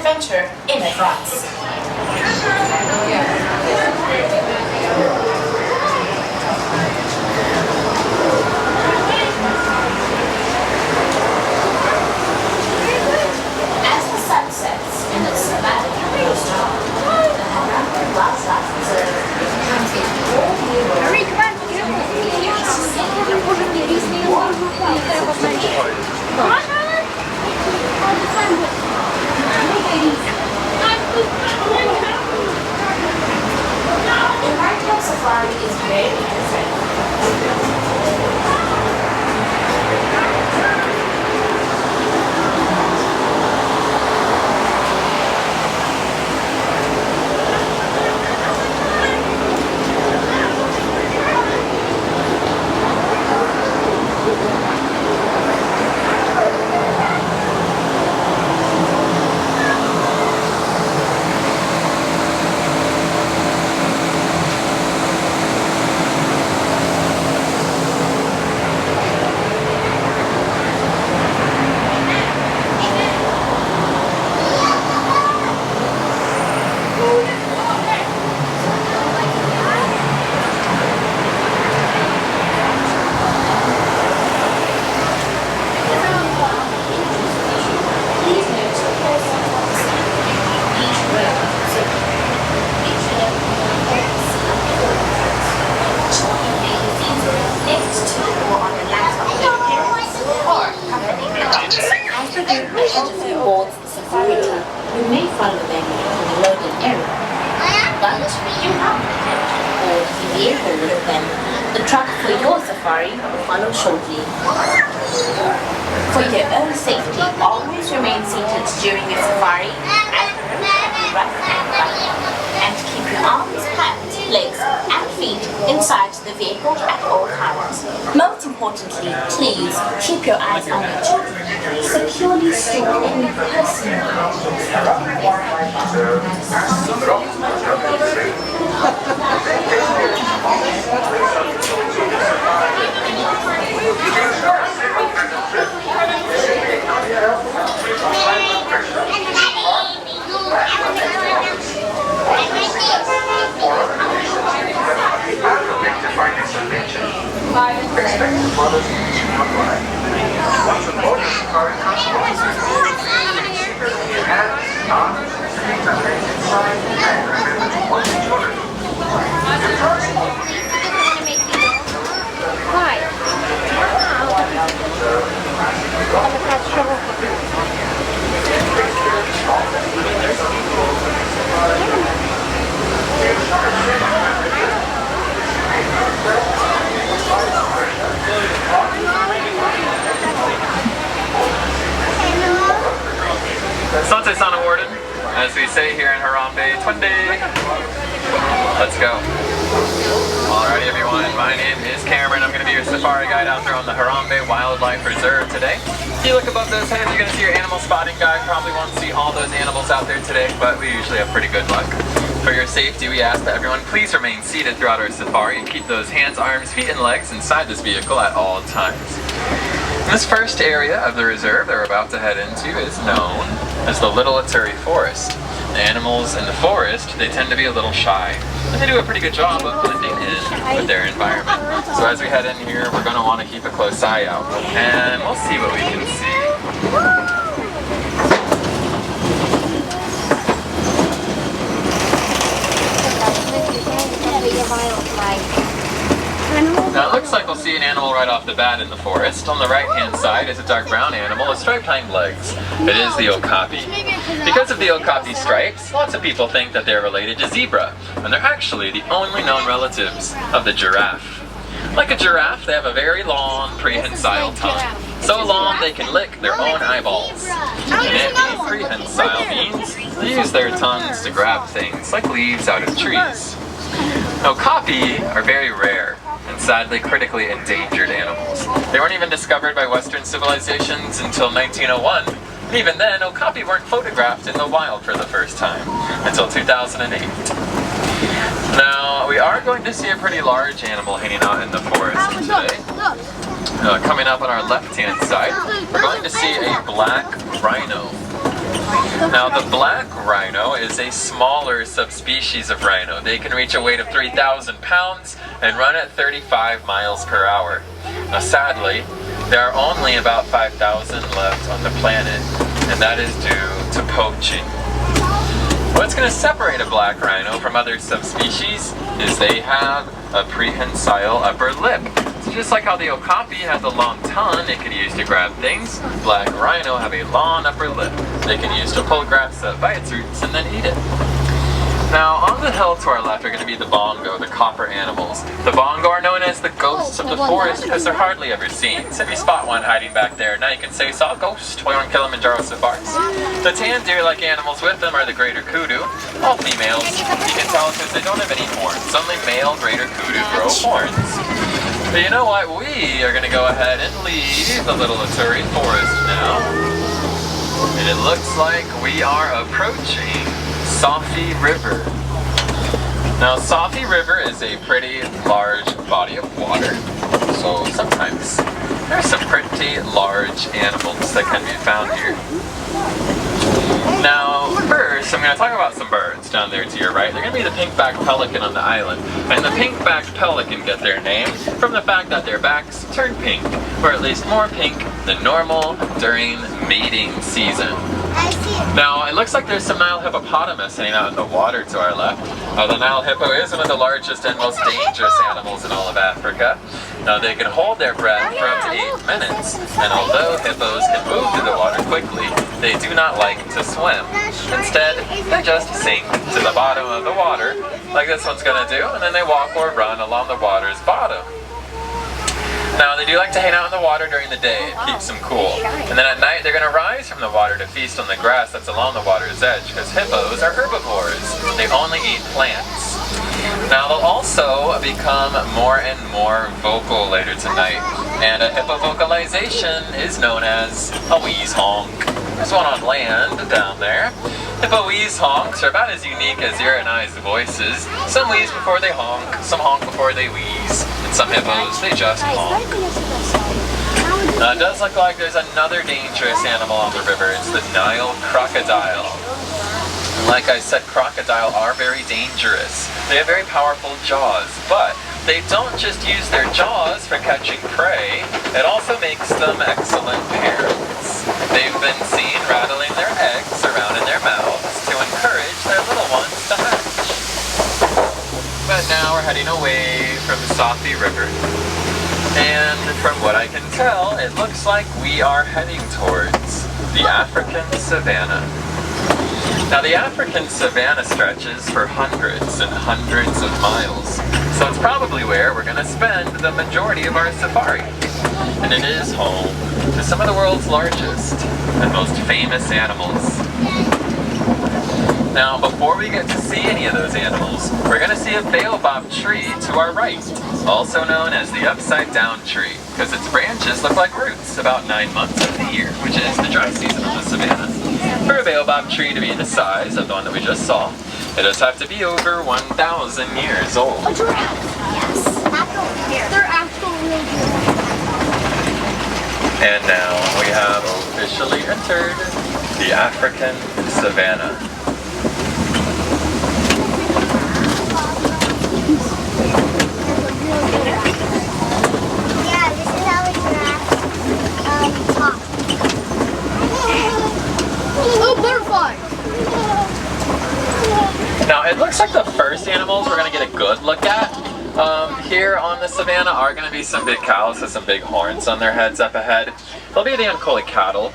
adventure in advance. As the sun sets in the Savannah coast home, the Harambe Wildlife Reserve contains all year The nighttime safari is very different. Walt's safari tour, you may follow them in the loading area, but you have the carriage or the vehicle with them. The truck for your safari will follow shortly. For your own safety, always remain seated during your safari and right and back, and keep your arms, hands, legs and feet inside the vehicle at all times. Most importantly, please keep your eyes on your children. Securely store any personal Sunset's unawarded, as we say here in Harambe, Twende. Let's go. Alrighty everyone, my name is Cameron. I'm going to be your safari guide out there on the Harambe Wildlife Reserve today. If you look above those heads, you're going to see your animal spotting guide. Probably won't see all those animals out there today, but we usually have pretty good luck. For your safety, we ask that everyone please remain seated throughout our safari and keep those hands, arms, feet, and legs inside this vehicle at all times. This first area of the reserve that we're about to head into is known as the Little Aturi Forest. The animals in the forest, they tend to be a little shy, but they do a pretty good job of blending in with their environment. So as we head in here, we're going to want to keep a close eye out, and we'll see what we can see. Now it looks like we'll see an animal right off the bat in the forest. On the right hand side is a dark brown animal with striped hind legs. It is the okapi. Because of the okapi stripes, lots of people think that they're related to zebra, and they're actually the only known relatives of the giraffe. Like a giraffe, they have a very long prehensile tongue. So long they can lick their own eyeballs. And it being prehensile means they use their tongues to grab things like leaves out of trees. Okapi are very rare and sadly critically endangered animals. They weren't even discovered by Western civilizations until 1901. And even then, okapi weren't photographed in the wild for the first time until 2008. Now, we are going to see a pretty large animal hanging out in the forest today. Coming up on our left-hand side, we're going to see a black rhino. Now the black rhino is a smaller subspecies of rhino. They can reach a weight of 3,000 pounds and run at 35 miles per hour. Now sadly, there are only about 5,000 left on the planet, and that is due to poaching. What's going to separate a black rhino from other subspecies is they have a prehensile upper lip. So just like how the okapi has a long tongue it can use to grab things, black rhino have a long upper lip they can use to pull grass up by its roots and then eat it. Now on the hill to our left are going to be the bongo, the copper animals. The bongo are known as the ghosts of the forest because they're hardly ever seen. So if you spot one hiding back there, now you can say saw a ghost while you're on Kilimanjaro Safaris. The tan deer-like animals with them are the greater kudu, all females. You can tell because they don't have any horns. Only male greater kudu grow horns. But you know what? We are going to go ahead and leave the little Aturi forest now. And it looks like we are approaching Safi River. Now Safi River is a pretty large body of water, so sometimes there's some pretty large animals that can be found here. Now first I'm going to talk about some birds down there to your right. They're going to be the pink-backed pelican on the island, and the pink-backed pelican get their name from the fact that their backs turn pink, or at least more pink than normal during mating season. Now, it looks like there's some Nile hippopotamus hanging out in the water to our left. The Nile hippo is one of the largest and most dangerous animals in all of Africa. Now, they can hold their breath for up to 8 minutes, and although hippos can move through the water quickly, they do not like to swim. Instead, they just sink to the bottom of the water, like this one's gonna do, and then they walk or run along the water's bottom. Now, they do like to hang out in the water during the day. It keeps them cool. And then at night, they're going to rise from the water to feast on the grass that's along the water's edge, because hippos are herbivores. They only eat plants. Now, they'll also become more and more vocal later tonight. And a hippo vocalization is known as a wheeze honk. There's one on land down there. Hippo wheeze honks are about as unique as your and I's voices. Some wheeze before they honk, some honk before they wheeze, and some hippos, they just honk. Now it does look like there's another dangerous animal on the river. It's the Nile crocodile. Like I said, crocodile are very dangerous. They have very powerful jaws, but they don't just use their jaws for catching prey, it also makes them excellent parents. They've been seen rattling their eggs around in their mouths to encourage their little ones to hatch. But now we're heading away from the Safi River. And from what I can tell, it looks like we are heading towards the African savanna. Now the African savanna stretches for hundreds and hundreds of miles, so it's probably where we're going to spend the majority of our safari. And it is home to some of the world's largest and most famous animals. Now before we get to see any of those animals, we're going to see a baobab tree to our right, also known as the upside down tree, because its branches look like roots about 9 months of the year, which is the dry season of the savanna. For a baobab tree to be the size of the one that we just saw, it does have to be over 1,000 years old. A giraffe. Yes. They're actually giraffes. And now we have officially entered the African savanna. Yeah, this is how a giraffe talks. Oh, butterfly! Now it looks like the first animals we're going to get a good look at here on the savanna are going to be some big cows with some big horns on their heads up ahead. They'll be the Ankole cattle.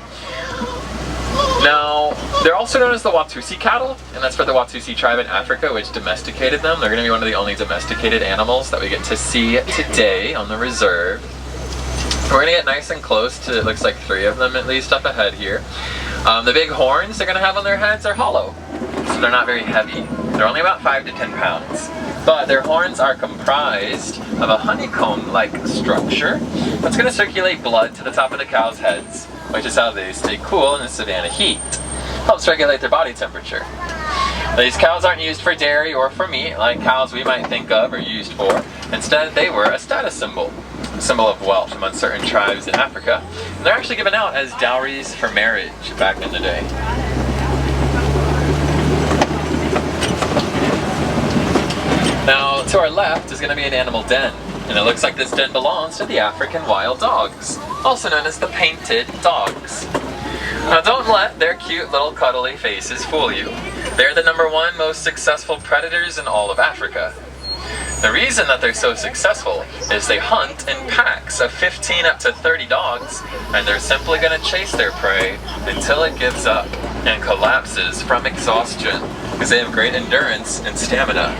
Now, they're also known as the Watusi cattle, and that's for the Watusi tribe in Africa, which domesticated them. They're going to be one of the only domesticated animals that we get to see today on the reserve. We're going to get nice and close to, it looks like 3 of them at least up ahead here. The big horns they're going to have on their heads are hollow, so they're not very heavy. They're only about 5 to 10 pounds. But their horns are comprised of a honeycomb-like structure that's going to circulate blood to the top of the cow's heads, which is how they stay cool in the savanna heat. Helps regulate their body temperature. Now, these cows aren't used for dairy or for meat like cows we might think of or used for. Instead, they were a status symbol, a symbol of wealth among certain tribes in Africa. And they're actually given out as dowries for marriage back in the day. our left is going to be an animal den, and it looks like this den belongs to the African wild dogs, also known as the painted dogs. Now don't let their cute little cuddly faces fool you. They're the #1 most successful predators in all of Africa. The reason that they're so successful is they hunt in packs of 15 up to 30 dogs, and they're simply going to chase their prey until it gives up and collapses from exhaustion, because they have great endurance and stamina.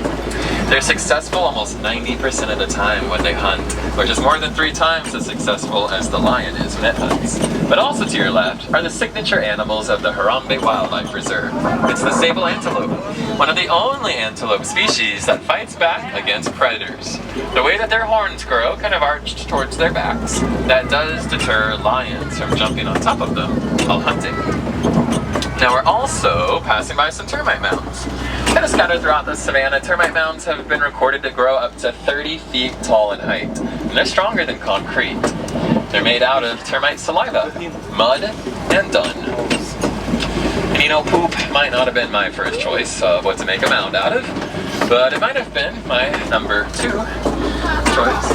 They're successful almost 90% of the time when they hunt, which is more than 3 times as successful as the lion is when it hunts. But also to your left are the signature animals of the Harambe Wildlife Reserve. It's the sable antelope, one of the only antelope species that fights back against predators. The way that their horns grow, kind of arched towards their backs, that does deter lions from jumping on top of them while hunting. Now we're also passing by some termite mounds. Kind of scattered throughout the savannah, termite mounds have been recorded to grow up to 30 feet tall in height, and they're stronger than concrete. They're made out of termite saliva, mud, and dung. And you know, poop might not have been my first choice of what to make a mound out of, but it might have been my #2 choice.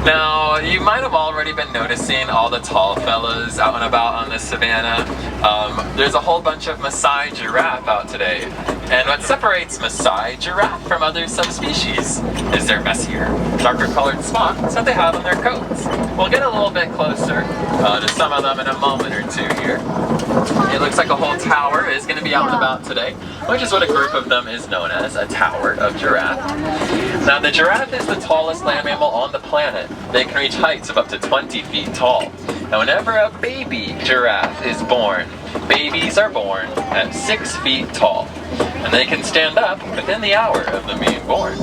Now, you might have already been noticing all the tall fellas out and about on the savannah. There's a whole bunch of Maasai giraffe out today. And what separates Maasai giraffe from other subspecies is their messier, darker colored spots that they have on their coats. We'll get a little bit closer to some of them in a moment or two here. It looks like a whole tower is going to be out and about today, which is what a group of them is known as, a tower of giraffe. Now, the giraffe is the tallest land mammal on the planet. They can reach heights of up to 20 feet tall. Now, whenever a baby giraffe is born, babies are born at 6 feet tall, and they can stand up within the hour of them being born.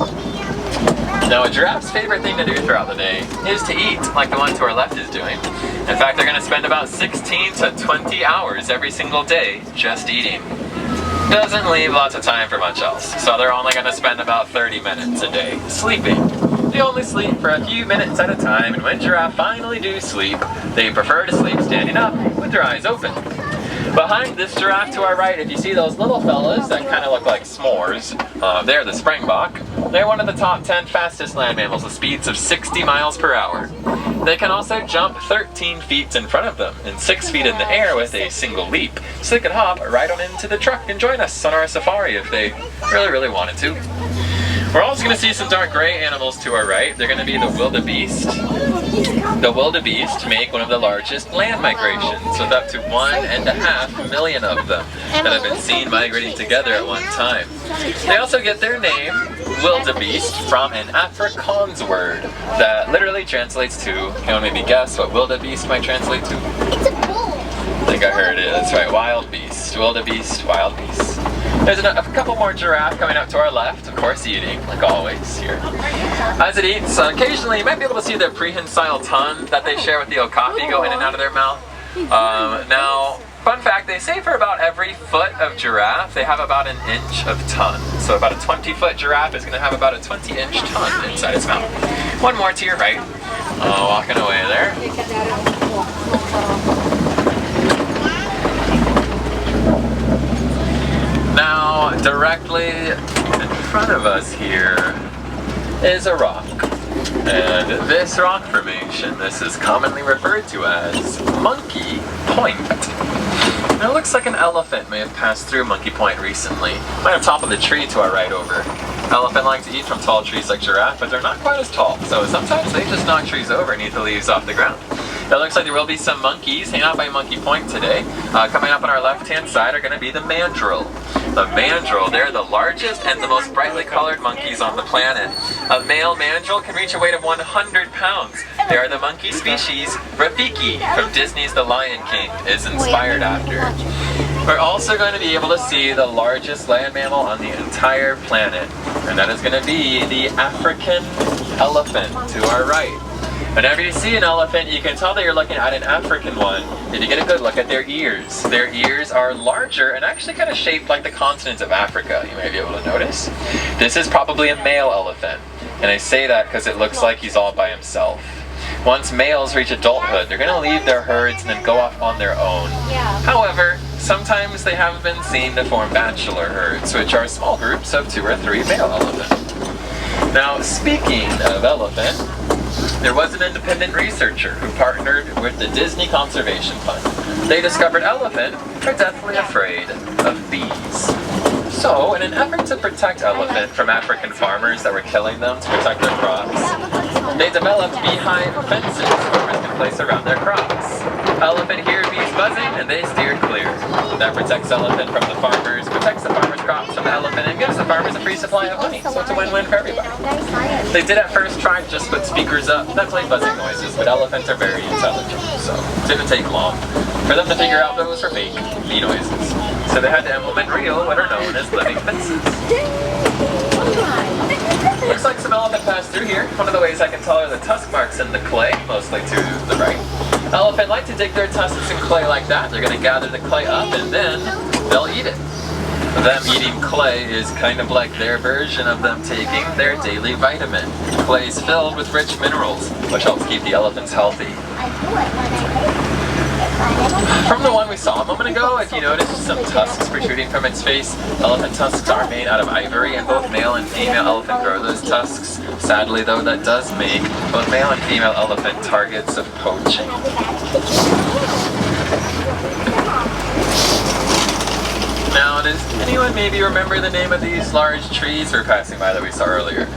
Now, a giraffe's favorite thing to do throughout the day is to eat, like the one to our left is doing. In fact, they're going to spend about 16 to 20 hours every single day just eating. Doesn't leave lots of time for much else, so they're only going to spend about 30 minutes a day sleeping. They only sleep for a few minutes at a time, and when giraffe finally do sleep, they prefer to sleep standing up with their eyes open. Behind this giraffe to our right, if you see those little fellas that kind of look like s'mores, they're the springbok. They're one of the top 10 fastest land mammals with speeds of 60 miles per hour. They can also jump 13 feet in front of them and 6 feet in the air with a single leap, so they could hop right on into the truck and join us on our safari if they really wanted to. We're also going to see some dark gray animals to our right. They're going to be the wildebeest. The wildebeest make one of the largest land migrations, with up to 1.5 million of them that have been seen migrating together at one time. They also get their name, wildebeest, from an Afrikaans word that literally translates to, can maybe guess what wildebeest might translate to? It's a bull. I think I heard it. That's right, wild beast. Wildebeest, wild beast. There's a couple more giraffe coming up to our left, of course eating, like always here. As it eats, occasionally you might be able to see their prehensile tongue that they share with the okapi go in and out of their mouth. Now, fun fact, they say for about every foot of giraffe, they have about 1 inch of tongue. So about a 20-foot giraffe is going to have about a 20-inch tongue inside its mouth. One more to your right. Walking away there. Now, directly in front of us here is a rock. And this rock formation, this is commonly referred to as Monkey Point. And it looks like an elephant may have passed through Monkey Point recently. Right on top of the tree to our right over. Elephant like to eat from tall trees like giraffe, but they're not quite as tall. So sometimes they just knock trees over and eat the leaves off the ground. It looks like there will be some monkeys hanging out by Monkey Point today. Coming up on our left-hand side are going to be the mandrill. The mandrill, they're the largest and the most brightly colored monkeys on the planet. A male mandrill can reach a weight of 100 pounds. They are the monkey species Rafiki from Disney's The Lion King is inspired after. We're also going to be able to see the largest land mammal on the entire planet, and that is going to be the African elephant to our right. Whenever you see an elephant, you can tell that you're looking at an African one if you get a good look at their ears. Their ears are larger and actually kind of shaped like the continent of Africa, you may be able to notice. This is probably a male elephant, and I say that because it looks like he's all by himself. Once males reach adulthood, they're going to leave their herds and then go off on their own. However, sometimes they have been seen to form bachelor herds, which are small groups of 2 or 3 male elephants. Now, speaking of elephant, there was an independent researcher who partnered with the Disney Conservation Fund. They discovered elephants are deathly afraid of bees. So, in an effort to protect elephant from African farmers that were killing them to protect their crops, they developed beehive fences farmers can place around their crops. Elephant hear bees buzzing and they steer clear. That protects elephant from the farmers, protects the farmers' crops from the elephant, and gives the farmers a free supply of honey. So it's a win-win for everybody. They did at first try to just put speakers up that play buzzing noises, but elephants are very intelligent, so it didn't take long for them to figure out those were fake bee noises. So they had to implement real, what are known as living fences. Looks like some elephant passed through here. One of the ways I can tell are the tusk marks in the clay, mostly to the right. Elephant like to dig their tusks in clay like that. They're going to gather the clay up and then they'll eat it. Them eating clay is kind of like their version of them taking their daily vitamin. Clay is filled with rich minerals, which helps keep the elephants healthy. From the one we saw a moment ago, if you notice some tusks protruding from its face, elephant tusks are made out of ivory, and both male and female elephant grow those tusks. Sadly though, that does make both male and female elephant targets of poaching. Now, does anyone maybe remember the name of these large trees we're passing by that we saw earlier?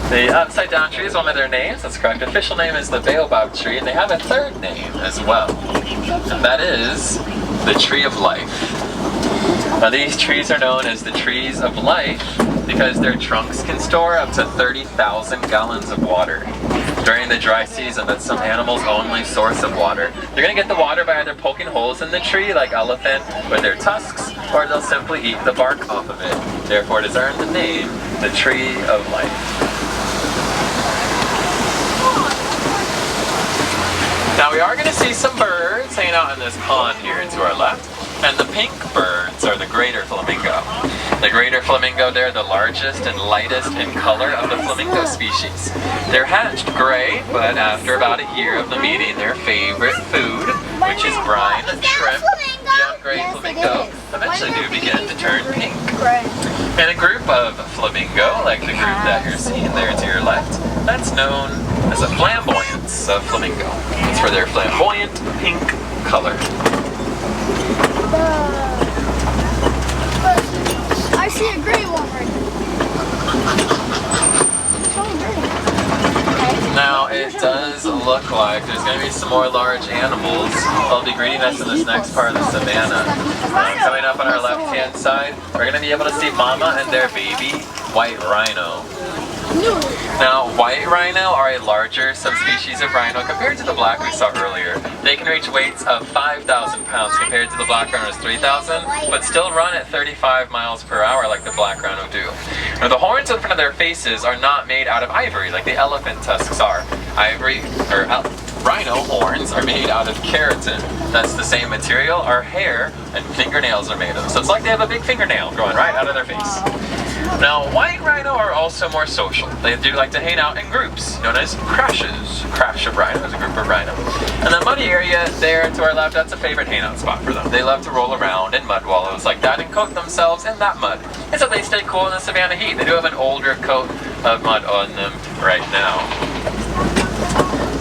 The upside down tree is one of their names, that's correct. The official name is the baobab tree, and they have a third name as well. And that is the tree of life. Now these trees are known as the trees of life because their trunks can store up to 30,000 gallons of water. During the dry season, that's some animals' only source of water. They're going to get the water by either poking holes in the tree like elephant with their tusks, or they'll simply eat the bark off of it. Therefore it has earned the name, the tree of life. Now we are going to see some birds hanging out in this pond here to our left, and the pink birds are the greater flamingo. The greater flamingo, they're the largest and lightest in color of the flamingo species. They're hatched gray, but after about a year of them eating their favorite food, which is brine shrimp, the young gray flamingo eventually do begin to turn pink. And a group of flamingo, like the group that you're seeing there to your left, that's known as a flamboyance of flamingo. It's for their flamboyant pink color. I see a gray one right here. Now it does look like there's going to be some more large animals. They'll be greeting us in this next part of the savannah. Coming up on our left hand side, we're going to be able to see mama and their baby, white rhino. Now, white rhino are a larger subspecies of rhino compared to the black we saw earlier. They can reach weights of 5,000 pounds compared to the black rhino's 3,000, but still run at 35 miles per hour like the black rhino do. Now, the horns in front of their faces are not made out of ivory like the elephant tusks are. Rhino horns are made out of keratin. That's the same material our hair and fingernails are made of. So it's like they have a big fingernail growing right out of their face. Now, white rhino are also more social. They do like to hang out in groups, known as crashes. A crash of rhino is a group of rhino. And the muddy area there to our left, that's a favorite hangout spot for them. They love to roll around in mud wallows like that and coat themselves in that mud. And so they stay cool in the Savannah heat. They do have an older coat of mud on them right now.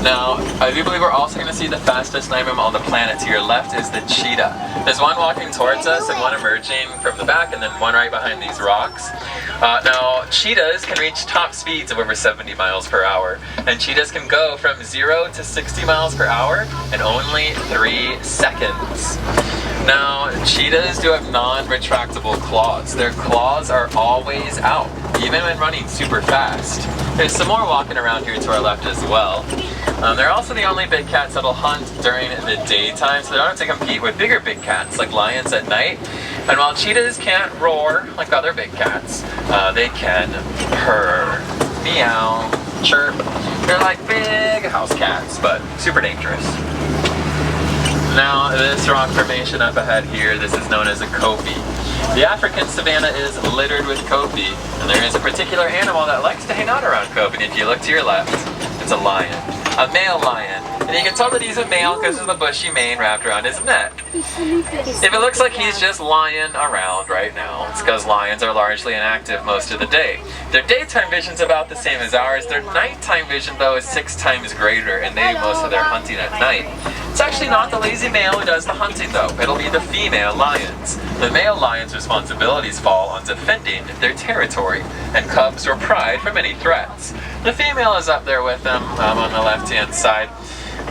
Now, I do believe we're also going to see the fastest land mammal on the planet. To your left is the cheetah. There's one walking towards us and one emerging from the back, and then one right behind these rocks. Now, cheetahs can reach top speeds of over 70 miles per hour, and cheetahs can go from 0 to 60 miles per hour in only 3 seconds. Now, cheetahs do have non-retractable claws. Their claws are always out, even when running super fast. There's some more walking around here to our left as well. They're also the only big cats that'll hunt during the daytime, so they don't have to compete with bigger big cats like lions at night. And while cheetahs can't roar like other big cats, they can purr, meow, chirp. They're like big house cats, but super dangerous. Now, this rock formation up ahead here, this is known as a kopje. The African savanna is littered with kopje, and there is a particular animal that likes to hang out around kopje. And if you look to your left, it's a lion. A male lion. And you can tell that he's a male because of the bushy mane wrapped around his neck. If it looks like he's just lying around right now, it's because lions are largely inactive most of the day. Their daytime vision's about the same as ours. Their nighttime vision, though, is 6 times greater, and they do most of their hunting at night. It's actually not the lazy male who does the hunting, though. It'll be the female lions. The male lion's responsibilities fall on defending their territory, and cubs or pride from any threats. The female is up there with them on the left-hand side.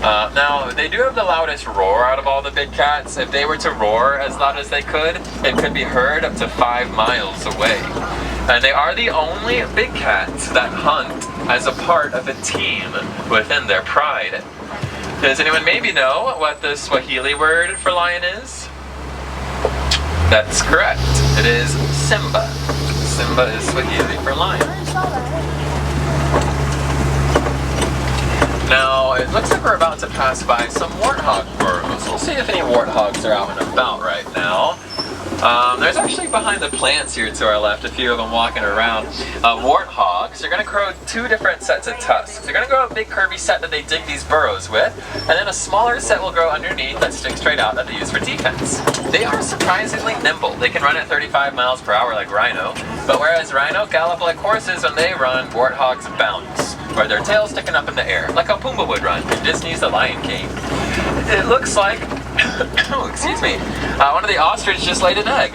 Now, they do have the loudest roar out of all the big cats. If they were to roar as loud as they could, it could be heard up to 5 miles away. And they are the only big cats that hunt as a part of a team within their pride. Does anyone maybe know what the Swahili word for lion is? That's correct. It is Simba. Simba is Swahili for lion. Now, it looks like we're about to pass by some warthog burrows. We'll see if any warthogs are out and about right now. There's actually behind the plants here to our left, a few of them walking around. Warthogs are going to grow 2 different sets of tusks. They're going to grow a big curvy set that they dig these burrows with, and then a smaller set will grow underneath that sticks straight out that they use for defense. They are surprisingly nimble. They can run at 35 miles per hour like rhino, but whereas rhino gallop like horses, when they run, warthogs bounce, where their tail's sticking up in the air, like how Pumbaa would run in Disney's The Lion King. It looks like, oh, excuse me, one of the ostrich just laid an egg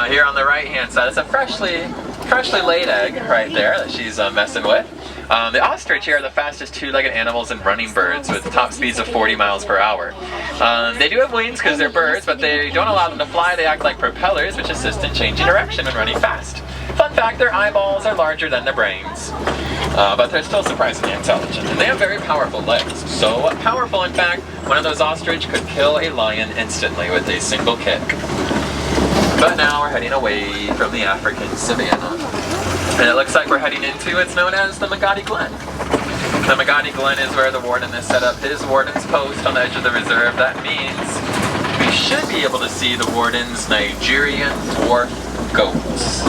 here on the right-hand side. It's a freshly laid egg right there that she's messing with. The ostrich here are the fastest 2-legged animals and running birds with top speeds of 40 miles per hour. They do have wings because they're birds, but they don't allow them to fly. They act like propellers, which assist in changing direction when running fast. Fun fact, their eyeballs are larger than their brains. But they're still surprisingly intelligent, and they have very powerful legs. So powerful, in fact, one of those ostrich could kill a lion instantly with a single kick. But now we're heading away from the African savanna. And it looks like we're heading into what's known as the Magadi Glen. The Magadi Glen is where the warden has set up his warden's post on the edge of the reserve. That means we should be able to see the warden's Nigerian dwarf goats.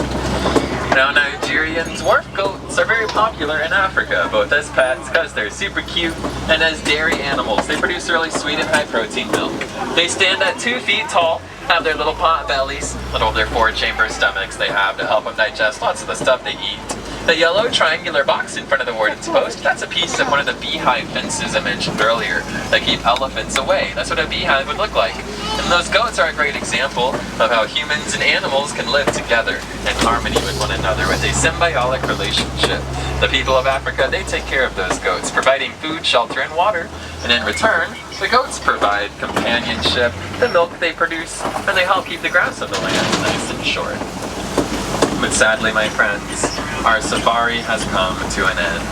Now, Nigerian dwarf goats are very popular in Africa, both as pets because they're super cute, and as dairy animals. They produce really sweet and high protein milk. They stand at 2 feet tall, have their little pot bellies, their 4-chamber stomachs they have to help them digest lots of the stuff they eat. The yellow triangular box in front of the warden's post, that's a piece of one of the beehive fences I mentioned earlier that keep elephants away. That's what a beehive would look like. And those goats are a great example of how humans and animals can live together in harmony with one another with a symbiotic relationship. The people of Africa, they take care of those goats, providing food, shelter, and water. And in return, the goats provide companionship, the milk they produce, and they help keep the grass of the land nice and short. But sadly, my friends, our safari has come to an end.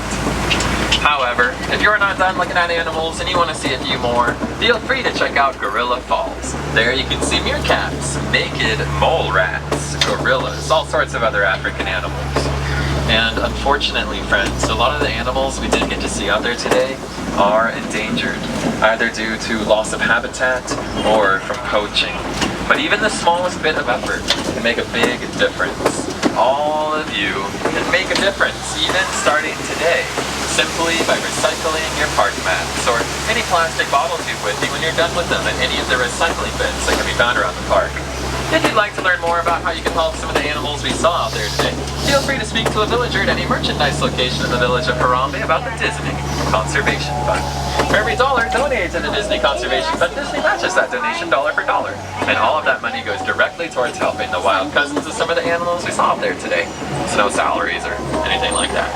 However, if you're not done looking at animals and you want to see a few more, feel free to check out Gorilla Falls. There you can see meerkats, naked mole rats, gorillas, all sorts of other African animals. And unfortunately, friends, a lot of the animals we didn't get to see out there today are endangered, either due to loss of habitat or from poaching. But even the smallest bit of effort can make a big difference. All of you can make a difference, even starting today, simply by recycling your park mats or any plastic bottles you've with you when you're done with them in any of the recycling bins that can be found around the park. If you'd like to learn more about how you can help some of the animals we saw out there today, feel free to speak to a villager at any merchandise location in the village of Harambe about the Disney Conservation Fund. For every $1 donated to the Disney Conservation Fund, Disney matches that donation dollar for dollar. And all of that money goes directly towards helping the wild cousins of some of the animals we saw out there today. So no salaries or anything like that.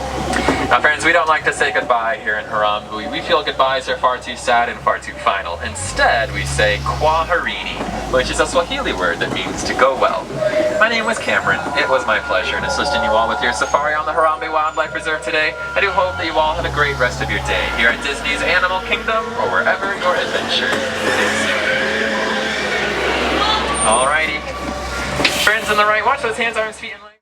Now friends, we don't like to say goodbye here in Harambe. We feel goodbyes are far too sad and far too final. Instead, we say kwaherini, which is a Swahili word that means to go well. My name was Cameron. It was my pleasure in assisting you all with your safari on the Harambe Wildlife Reserve today. I do hope that you all have a great rest of your day here at Disney's Animal Kingdom or wherever your adventure is. Alrighty. Friends on the right, watch those hands, arms, feet, and legs.